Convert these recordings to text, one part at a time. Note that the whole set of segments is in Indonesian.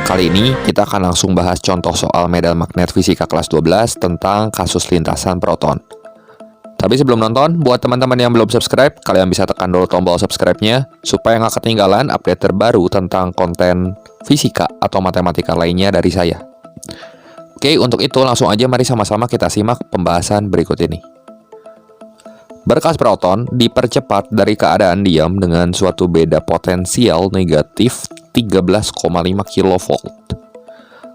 Kali ini kita akan langsung bahas contoh soal medan magnet fisika kelas 12 tentang kasus lintasan proton. Tapi sebelum nonton, buat teman-teman yang belum subscribe, kalian bisa tekan dulu tombol subscribe-nya supaya nggak ketinggalan update terbaru tentang konten fisika atau matematika lainnya dari saya. Oke, untuk itu langsung aja mari sama-sama kita simak pembahasan berikut ini. Berkas proton dipercepat dari keadaan diam dengan suatu beda potensial negatif 13,5 kV.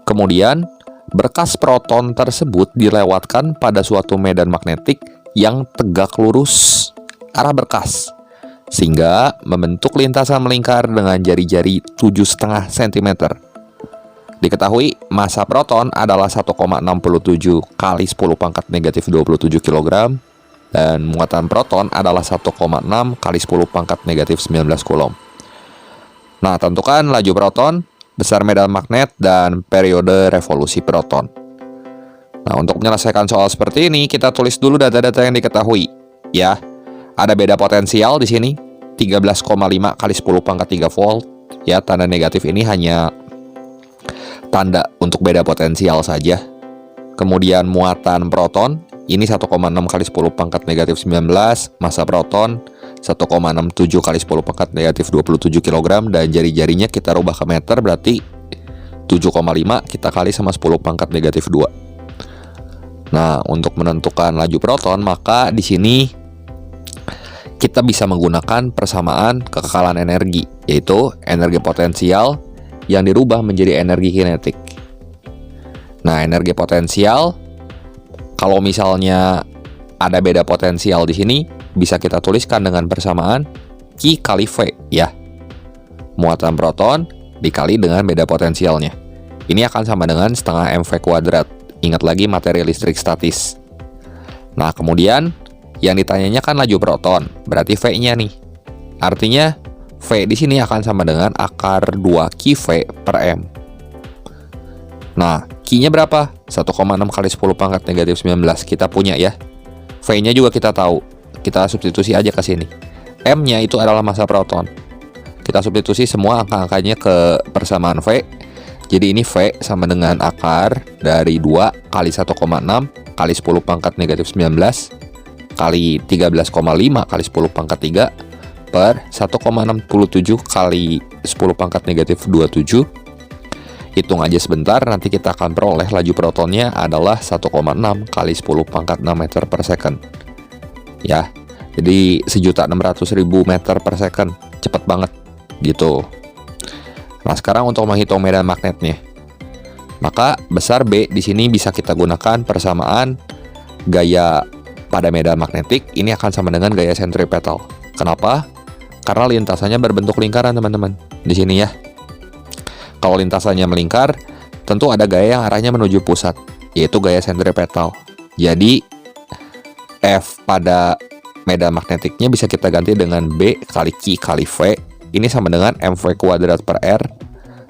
Kemudian, berkas proton tersebut dilewatkan pada suatu medan magnetik yang tegak lurus arah berkas, sehingga membentuk lintasan melingkar dengan jari-jari 7,5 cm. Diketahui massa proton adalah 1,67 kali 10 pangkat negatif 27 kg, dan muatan proton adalah 1,6 kali 10 pangkat negatif 19 coulomb. Nah, tentukan laju proton, besar medan magnet, dan periode revolusi proton. Nah, untuk menyelesaikan soal seperti ini, kita tulis dulu data-data yang diketahui. Ya, ada beda potensial di sini, 13,5 kali 10 pangkat 3 volt. Ya, tanda negatif ini hanya tanda untuk beda potensial saja. Kemudian muatan proton, ini 1,6 kali 10 pangkat negatif 19, massa proton 1,67 kali 10 pangkat negatif 27 kg, dan jari-jarinya kita rubah ke meter, berarti 7,5 kita kali sama 10 pangkat negatif 2. Nah, untuk menentukan laju proton, maka di sini kita bisa menggunakan persamaan kekekalan energi, yaitu energi potensial yang dirubah menjadi energi kinetik. Nah, energi potensial, kalau misalnya ada beda potensial di sini, bisa kita tuliskan dengan persamaan Q kali V, ya. Muatan proton dikali dengan beda potensialnya. Ini akan sama dengan setengah mv kuadrat. Ingat lagi materi listrik statis. Nah, kemudian yang ditanyanya kan laju proton, berarti V-nya nih. Artinya V di sini akan sama dengan akar 2 QV per M. Nah, Q-nya berapa? 1,6 kali 10 pangkat negatif 19. Kita punya ya. V-nya juga kita tahu. Kita substitusi aja ke sini. M-nya itu adalah massa proton. Kita substitusi semua angka-angkanya ke persamaan V. Jadi ini V sama dengan akar dari 2 kali 1,6 kali 10 pangkat negatif 19 kali 13,5 kali 10 pangkat 3 per 1,67 kali 10 pangkat negatif 27. Hitung aja sebentar, nanti kita akan peroleh laju protonnya adalah 1,6 kali 10 pangkat 6 meter per second. Ya, jadi 1.600.000 meter per second. Cepet banget, gitu. Nah, sekarang untuk menghitung medan magnetnya. Maka besar B di sini bisa kita gunakan persamaan gaya pada medan magnetik, ini akan sama dengan gaya sentripetal. Kenapa? Karena lintasannya berbentuk lingkaran, teman-teman. Di sini ya. Kalau lintasannya melingkar, tentu ada gaya yang arahnya menuju pusat, yaitu gaya sentripetal. Jadi F pada medan magnetiknya bisa kita ganti dengan B kali Q kali V. Ini sama dengan mv kuadrat per R.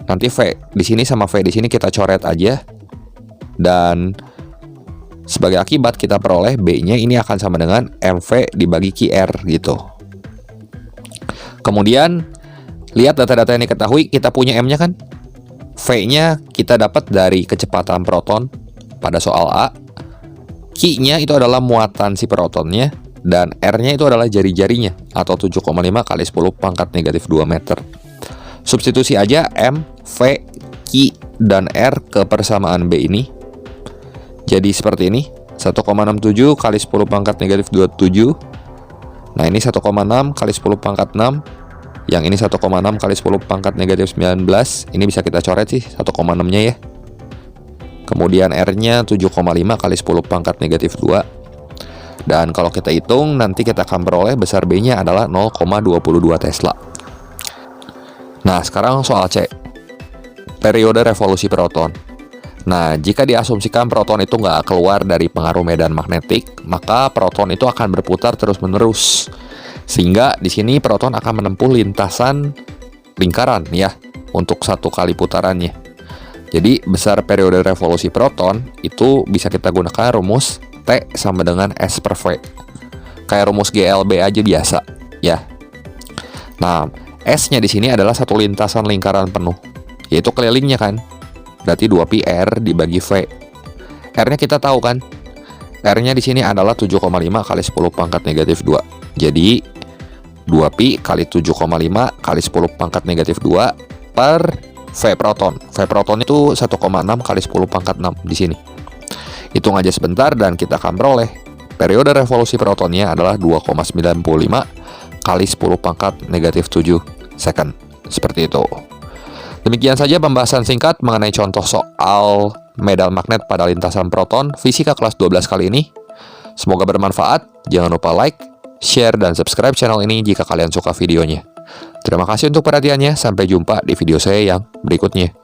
Nanti V di sini sama V di sini kita coret aja. Dan sebagai akibat kita peroleh B-nya ini akan sama dengan mv dibagi QR gitu. Kemudian lihat data-data yang diketahui, kita punya M-nya kan? V-nya kita dapat dari kecepatan proton pada soal A. Q-nya itu adalah muatan si protonnya, dan R-nya itu adalah jari-jarinya, atau 7,5 kali 10 pangkat negatif 2 meter. Substitusi aja M, V, Q, dan R ke persamaan B ini. Jadi seperti ini, 1,67 kali 10 pangkat negatif 27. Nah, ini 1,6 kali 10 pangkat 6. Yang ini 1,6 kali 10 pangkat negatif 19. Ini bisa kita coret sih, 1,6-nya ya. Kemudian R-nya 7,5 kali 10 pangkat negatif 2. Dan kalau kita hitung, nanti kita akan peroleh besar B-nya adalah 0,22 Tesla. Nah, sekarang soal C. Periode revolusi proton. Nah, jika diasumsikan proton itu nggak keluar dari pengaruh medan magnetik, maka proton itu akan berputar terus-menerus. Sehingga di sini proton akan menempuh lintasan lingkaran ya, untuk satu kali putarannya. Jadi, besar periode revolusi proton itu bisa kita gunakan rumus T sama dengan S per V. Kayak rumus GLB aja biasa, ya. Nah, S-nya di sini adalah satu lintasan lingkaran penuh, yaitu kelilingnya kan. Berarti 2pi R dibagi V. R-nya kita tahu kan? R-nya di sini adalah 7,5 kali 10 pangkat negatif 2. Jadi 2pi kali 7,5 kali 10 pangkat negatif 2 per V proton. V proton itu 1,6 kali 10 pangkat 6 di sini. Hitung aja sebentar dan kita akan peroleh periode revolusi protonnya adalah 2,95 kali 10 pangkat negatif 7 second. Seperti itu. Demikian saja pembahasan singkat mengenai contoh soal medal magnet pada lintasan proton fisika kelas 12 kali ini. Semoga bermanfaat. Jangan lupa like, share, dan subscribe channel ini jika kalian suka videonya. Terima kasih untuk perhatiannya. Sampai jumpa di video saya yang berikutnya.